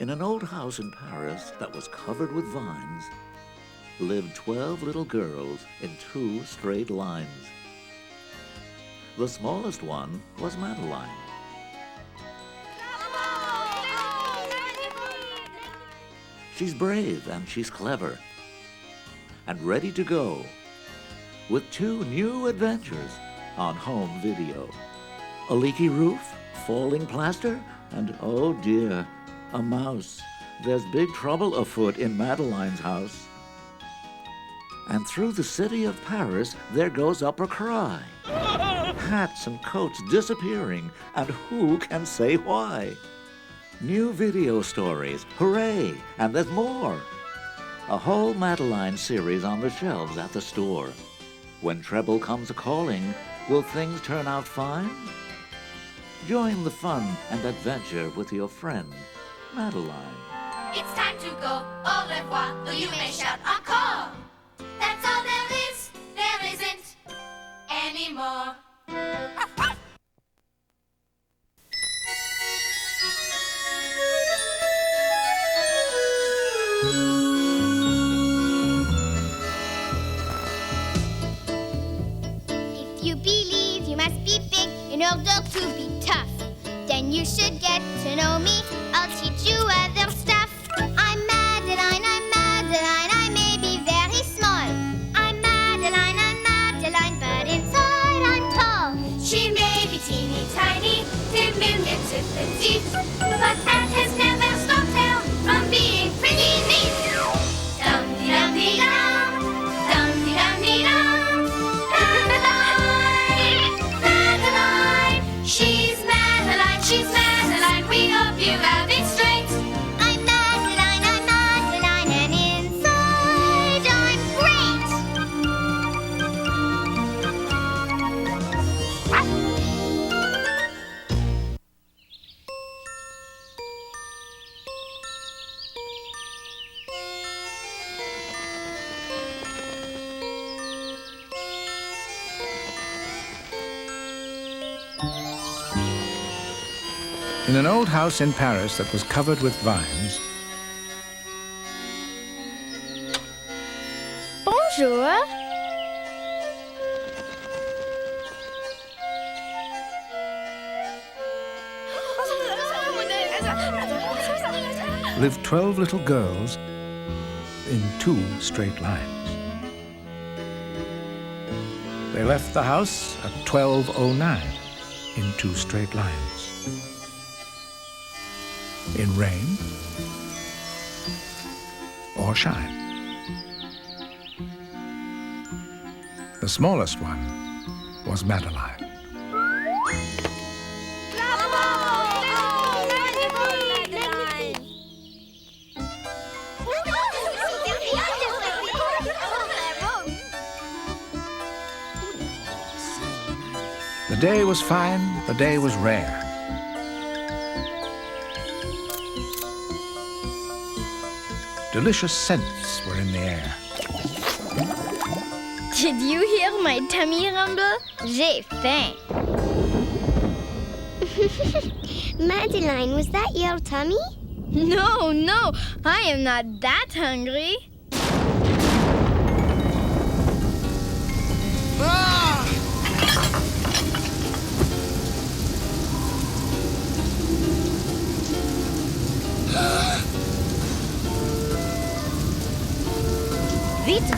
In an old house in Paris that was covered with vines lived 12 little girls in 2 straight lines. The smallest one was Madeline. She's brave and she's clever and ready to go with 2 new adventures on home video. A leaky roof, falling plaster, and oh dear, a mouse. There's big trouble afoot in Madeline's house. And through the city of Paris, there goes up a cry. Hats and coats disappearing, and who can say why? New video stories, hooray, and there's more. A whole Madeline series on the shelves at the store. When treble comes a-calling, will things turn out fine? Join the fun and adventure with your friend, Madeline. It's time to go, au revoir, or you may shout encore. That's all there isn't anymore. If you believe you must be big in order to be tough, then you should get to know me. I'll teach you other stuff. I'm Madeline, I may be very small. I'm Madeline, but inside I'm tall. She may be teeny tiny, diminutive petite, but that has never stopped her from being pretty neat. Dum-dee-dum-dee-dum, dum-dee-dum-dee-dum. Madeline, she's Madeline, we hope you have it straight. I'm Madeline, and inside I'm great. In an old house in Paris that was covered with vines, Bonjour. lived 12 little girls in 2 straight lines. They left the house at 12:09 in 2 straight lines. In rain or shine. The smallest one was Madeline. The day was fine, the day was rare. Delicious scents were in the air. Did you hear my tummy rumble? J'ai faim. Madeline, was that your tummy? No, I am not that hungry.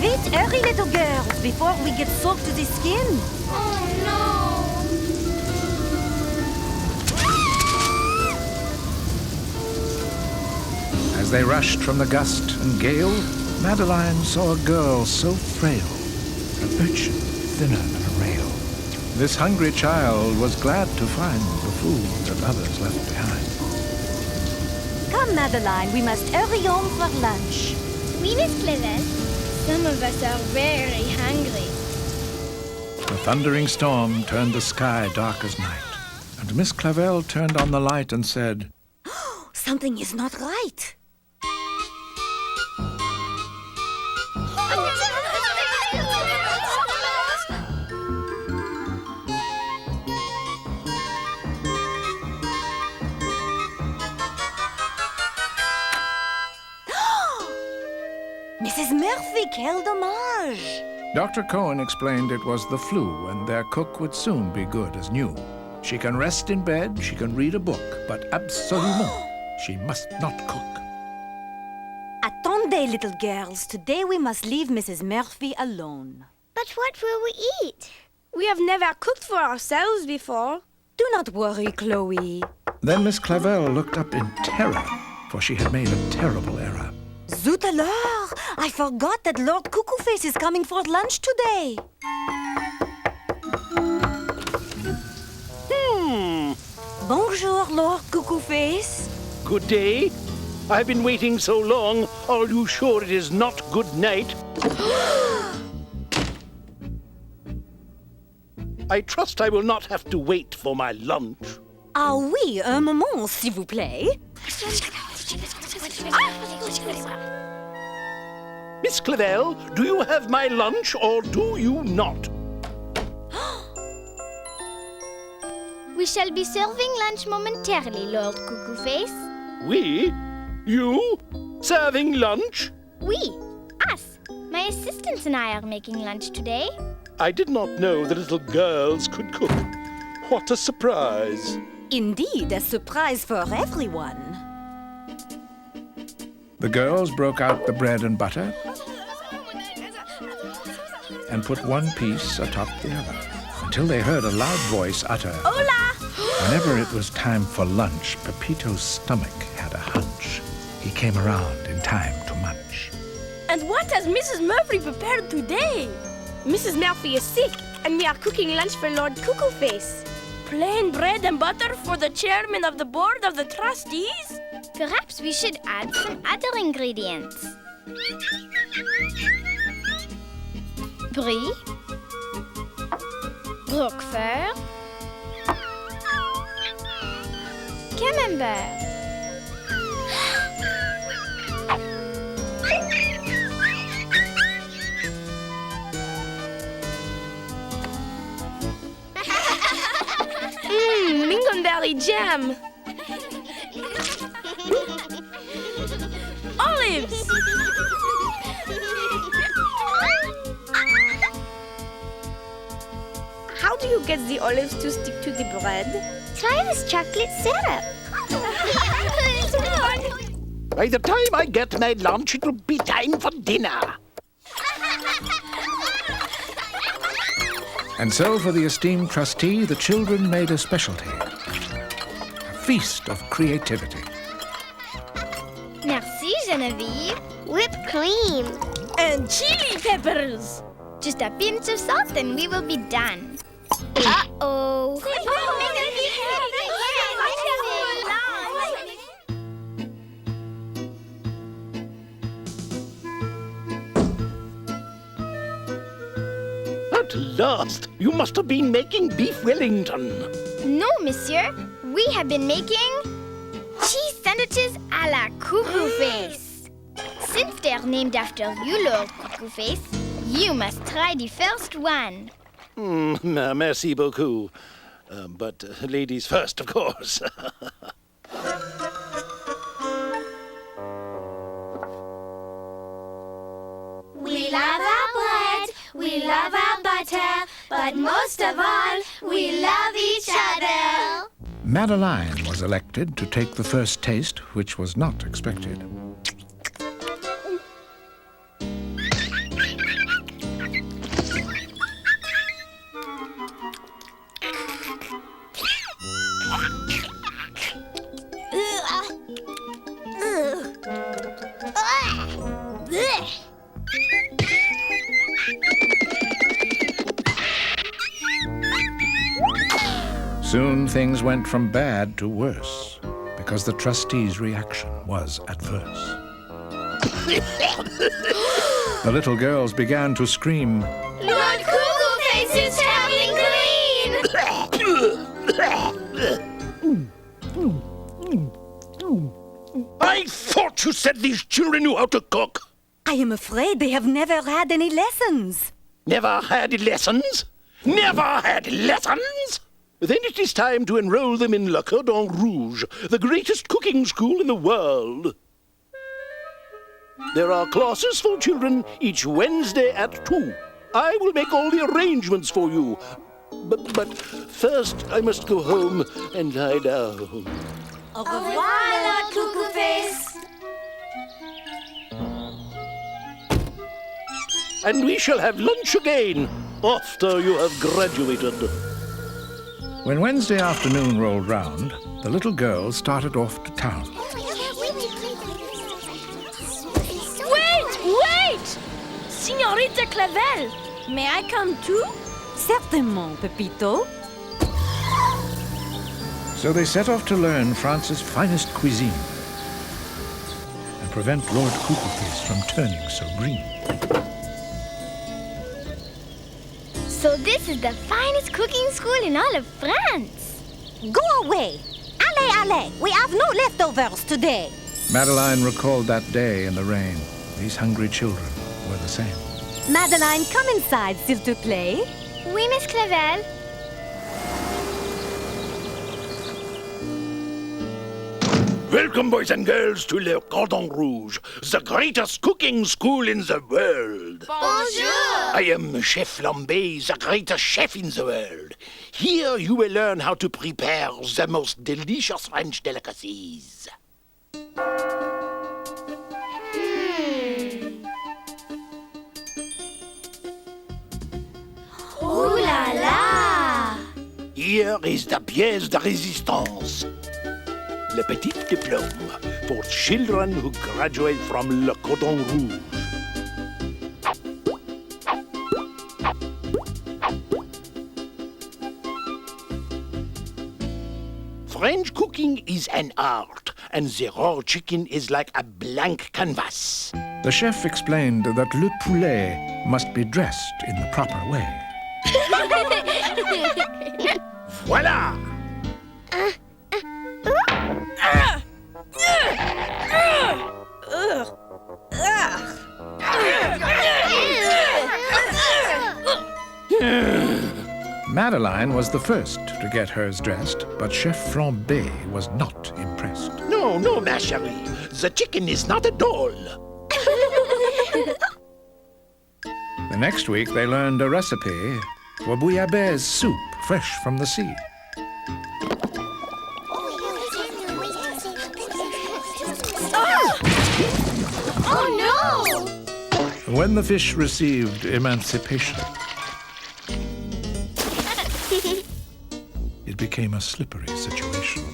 Vite, hurry, little girls, before we get soaked to the skin. Oh, no. As they rushed from the gust and gale, Madeline saw a girl so frail, an urchin thinner than a rail. This hungry child was glad to find the food that others left behind. Come, Madeline, we must hurry home for lunch. Oui, Miss Clevel. Some of us are very hungry. The thundering storm turned the sky dark as night, and Miss Clavel turned on the light and said, Something is not right. Murphy, quel dommage! Dr. Cohen explained it was the flu and their cook would soon be good as new. She can rest in bed, she can read a book, but absolument, she must not cook. Attendez, little girls. Today we must leave Mrs. Murphy alone. But what will we eat? We have never cooked for ourselves before. Do not worry, Chloe. Then Miss Clavel looked up in terror, for she had made a terrible error. Zut alors! I forgot that Lord Cuckoo-Face is coming for lunch today. Bonjour, Lord Cuckoo-Face. Good day. I've been waiting so long. Are you sure it is not good night? I trust I will not have to wait for my lunch. Ah oui, un moment, s'il vous plaît. Miss Clavel, do you have my lunch or do you not? We shall be serving lunch momentarily, Lord Cuckoo-Face. We? You? Serving lunch? We, us. My assistants and I are making lunch today. I did not know that little girls could cook. What a surprise. Indeed, a surprise for everyone. The girls broke out the bread and butter and put one piece atop the other until they heard a loud voice utter, Hola! Whenever it was time for lunch, Pepito's stomach had a hunch. He came around in time to munch. And what has Mrs. Murphy prepared today? Mrs. Murphy is sick, and we are cooking lunch for Lord Cuckoo-Face. Plain bread and butter for the chairman of the board of the trustees? Perhaps we should add some other ingredients. Brie, Roquefort, Camembert. Lingonberry jam. Olives. How do you get the olives to stick to the bread? Try this chocolate syrup. By the time I get my lunch, it will be time for dinner. And so for the esteemed trustee, the children made a specialty. A feast of creativity. Merci, Genevieve. Whipped cream. And chili peppers. Just a pinch of salt and we will be done. Uh-oh. At last, you must have been making beef Wellington. No, monsieur. We have been making cheese sandwiches à la Cuckoo-Face. Since they're named after you, Lord Cuckoo-Face, you must try the first one. Merci beaucoup. But ladies first, of course. We love our bread, we love our butter, but most of all, we love each other. Madeline was elected to take the first taste, which was not expected. Soon things went from bad to worse, because the trustee's reaction was adverse. The little girls began to scream, Lord Cuckoo-Face is turning green! I thought you said these children knew how to cook. I am afraid they have never had any lessons. Never had lessons? Never had lessons? Then it is time to enroll them in Le Cordon Rouge, the greatest cooking school in the world. There are classes for children each Wednesday at 2. I will make all the arrangements for you. But first, I must go home and lie down. Au revoir, Lord Cuckoo Face. And we shall have lunch again after you have graduated. When Wednesday afternoon rolled round, the little girl started off to town. Wait! Signorita Clavel, may I come too? Certainement, Pepito. So they set off to learn France's finest cuisine and prevent Lord Cuckoo-Face from turning so green. So this is the finest cooking school in all of France. Go away. Allez. We have no leftovers today. Madeline recalled that day in the rain. These hungry children were the same. Madeline, come inside, s'il te plaît. Oui, Miss Clavel. Welcome, boys and girls, to Le Cordon Rouge, the greatest cooking school in the world. Bonjour. I am Chef Lambé, the greatest chef in the world. Here you will learn how to prepare the most delicious French delicacies. Ooh la la. Here is the pièce de résistance. Le petit diplôme for children who graduate from Le Cordon Rouge. French cooking is an art, and the raw chicken is like a blank canvas. The chef explained that le poulet must be dressed in the proper way. Voila! Madeline was the first to get hers dressed, but Chef Flambé was not impressed. No, ma chérie. The chicken is not a doll. The next week, they learned a recipe for bouillabaisse soup fresh from the sea. Oh no! When the fish received emancipation, it became a slippery situation.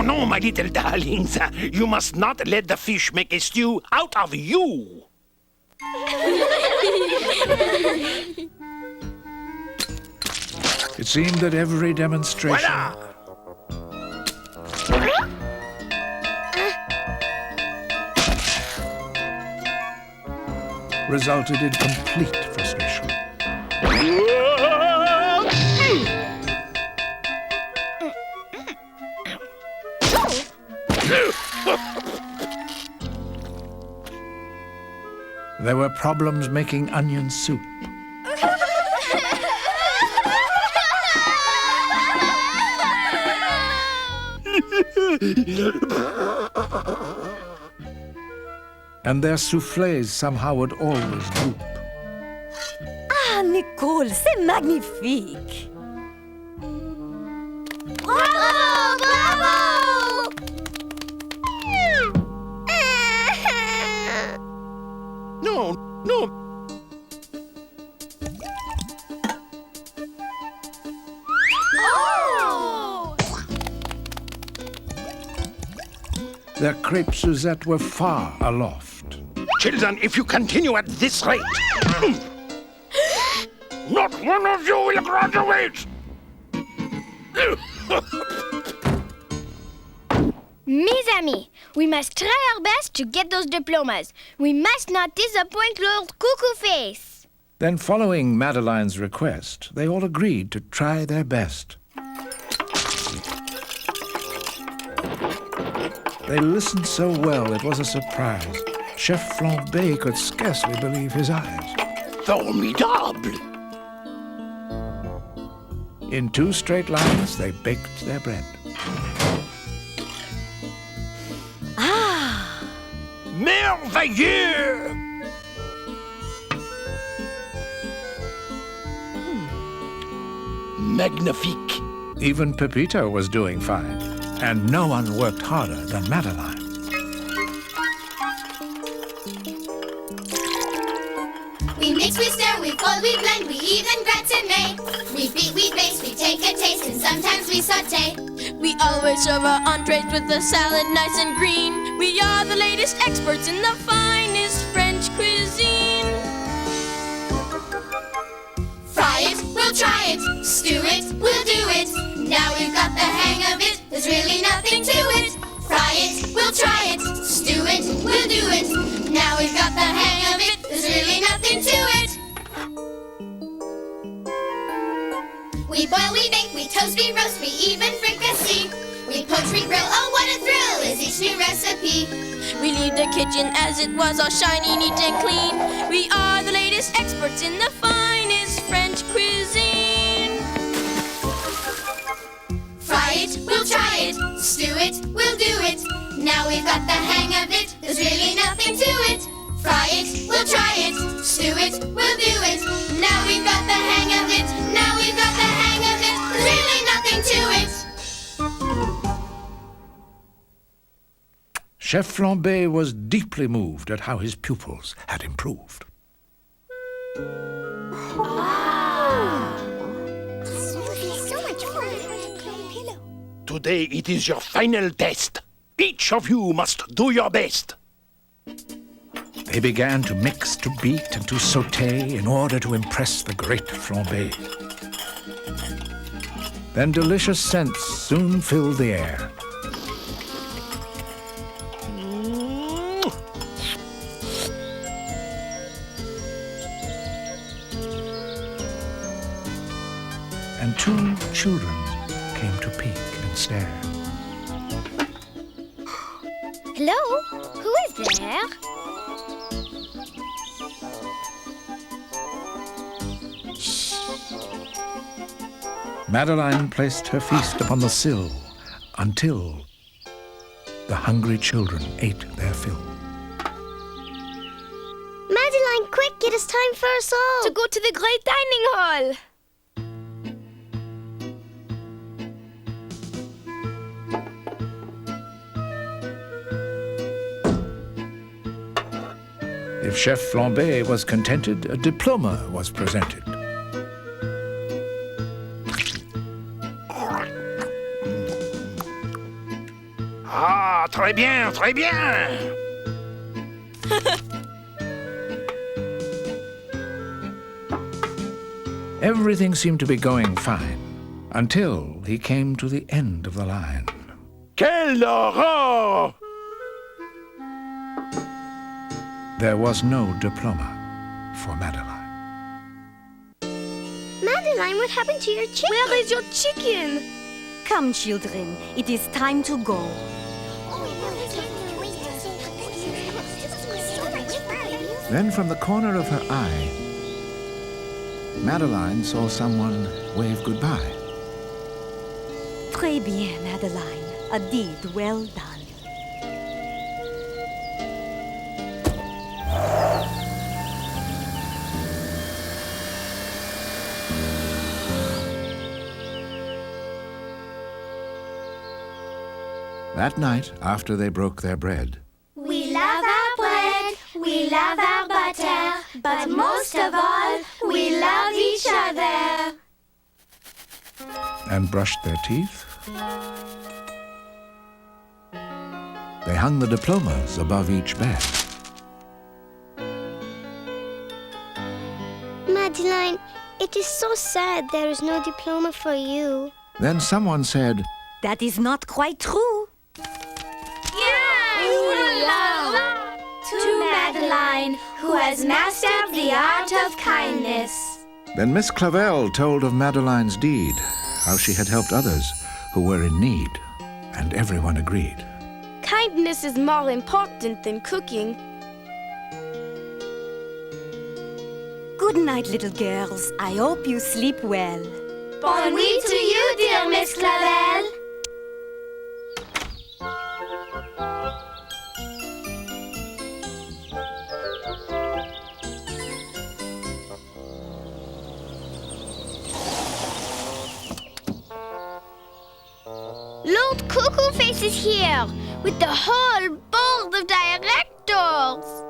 No, my little darlings. You must not let the fish make a stew out of you. It seemed that every demonstration Voila! resulted in complete frustration. There were problems making onion soup. And their soufflés somehow would always droop. Ah, Nicole, c'est magnifique. Bravo! Bravo! No. Oh! Their crepe Suzette were far aloft. Children, if you continue at this rate, not one of you will graduate. Mes amis, we must try our best to get those diplomas. We must not disappoint Lord Cuckoo Face. Then, following Madeline's request, they all agreed to try their best. They listened so well, it was a surprise. Chef Flambé could scarcely believe his eyes. Formidable! In 2 straight lines, they baked their bread. Merveilleux! Magnifique! Even Pepito was doing fine, and no one worked harder than Madeline. We mix, we stir, we fold, we blend, we even gratinate. We beat, we baste, we take a taste, and sometimes we saute. We always serve our entrees with the salad nice and green. We are the latest experts in the finest French cuisine. Fry it, we'll try it. Stew it, we'll do it. Now we've got the hang of it, there's really nothing to it. Fry it, we'll try it. Stew it, we'll do it. Now we've got the hang of it, there's really nothing to it. We boil, we bake, we toast, we roast, we even fricassee. We poach, we grill, oh what a thrill is each new recipe. We leave the kitchen as it was, all shiny, neat and clean. We are the latest experts in the finest French cuisine. Fry it, we'll try it. Stew it, we'll do it. Now we've got the hang of it, there's really nothing to it. Fry it, we'll try it. Stew it, we'll do it. Now we've got the hang of it. Now we've got the hang of it, there's really nothing to it. Chef Flambé was deeply moved at how his pupils had improved. So much fun. Today it is your final test. Each of you must do your best. They began to mix, to beat, and to sauté in order to impress the great Flambé. Then delicious scents soon filled the air. And 2 children came to peek and stare. Hello? Who is there? Madeline placed her feast upon the sill until the hungry children ate their fill. Madeline, quick, it is time for us all To go to the great dining hall. If Chef Flambé was contented, a diploma was presented. Ah, très bien, très bien! Everything seemed to be going fine until he came to the end of the line. Quelle horreur! There was no diploma for Madeline. Madeline, what happened to your chicken? Where is your chicken? Come, children, it is time to go. Then from the corner of her eye, Madeline saw someone wave goodbye. Très bien, Madeline. A deed well done. That night, after they broke their bread, We love our bread, we love our butter, but most of all, we love each other. and brushed their teeth, they hung the diplomas above each bed. Madeline, it is so sad there is no diploma for you. Then someone said, That is not quite true. To Madeline, who has mastered the art of kindness. Then Miss Clavel told of Madeline's deed, how she had helped others who were in need, and everyone agreed. Kindness is more important than cooking. Good night, little girls. I hope you sleep well. Bonne nuit to you, dear Miss Clavel. Lord Cuckoo Face is here with the whole board of directors.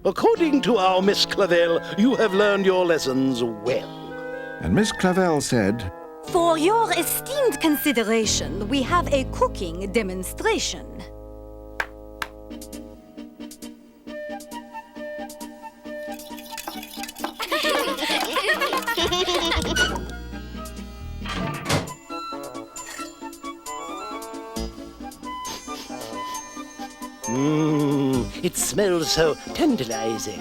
According to our Miss Clavel, you have learned your lessons well. And Miss Clavel said, For your esteemed consideration, we have a cooking demonstration. It smells so tantalizing.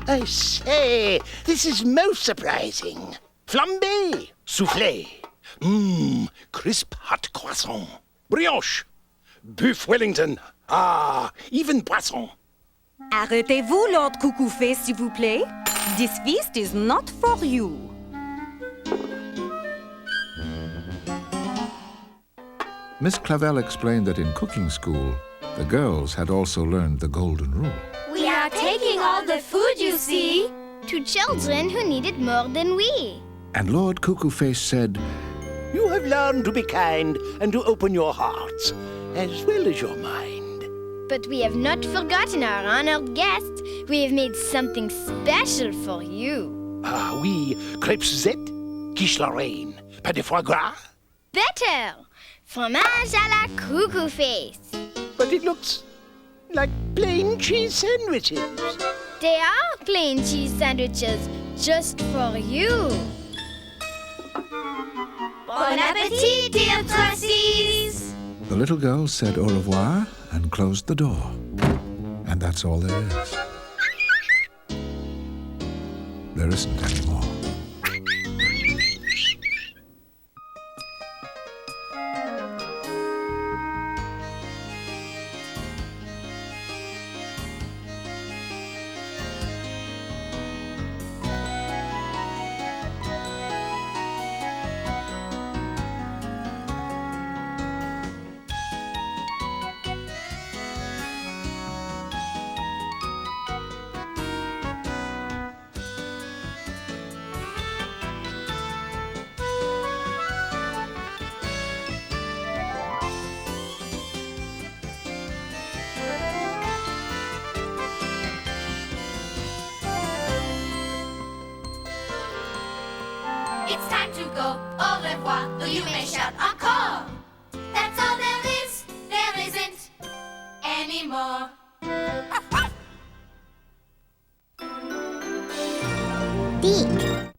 I say, this is most surprising. Flambé, soufflé, crisp hot croissant, brioche, Buff Wellington, even poisson. Arrêtez-vous, Lord Cuckoo Face, s'il vous plaît. This feast is not for you. Miss Clavel explained that in cooking school, the girls had also learned the golden rule. We are taking all the food, you see. To children who need it more than we. And Lord Cuckoo Face said, You have learned to be kind and to open your hearts, as well as your mind. But we have not forgotten our honored guest. We have made something special for you. Oui, crêpes Suzette, quiche Lorraine, pas de foie gras. Better! Fromage à la Cuckoo Face. But it looks like plain cheese sandwiches. They are plain cheese sandwiches just for you. Bon appetit, dear trustees. The little girl said au revoir and closed the door. And that's all there is. There isn't any more. It's time to go. Au revoir, though you may shout encore. That's all there isn't anymore. Beak.